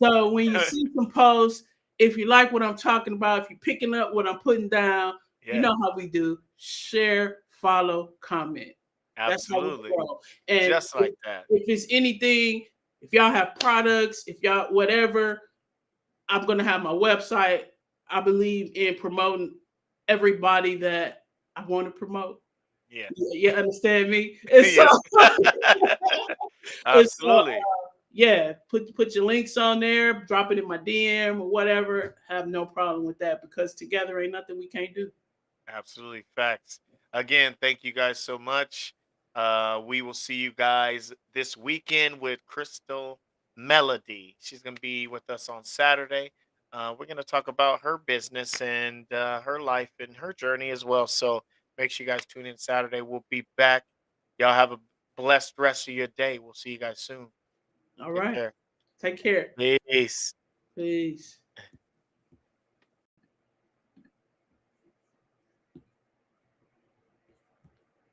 So when you see some posts, if you like what I'm talking about, if you're picking up what I'm putting down, you Yeah, know how we do. Share, follow, comment. That's how we absolutely. grow. And Just like that. if it's anything, if y'all have products, if y'all whatever, I'm gonna have my website. I believe in promoting everybody that I want to promote. Yeah. You understand me? And so, Yeah. and so Absolutely. yeah, put your links on there, drop it in my DM or whatever. Have no problem with that because together ain't nothing we can't do. Absolutely. Facts. Again, thank you guys so much. We will see you guys this weekend with Crystal Melody. She's going to be with us on Saturday. We're going to talk about her business and her life and her journey as well. So make sure you guys tune in Saturday. We'll be back. Y'all have a blessed rest of your day. We'll see you guys soon. All Take right. care. Take care. Peace. Peace.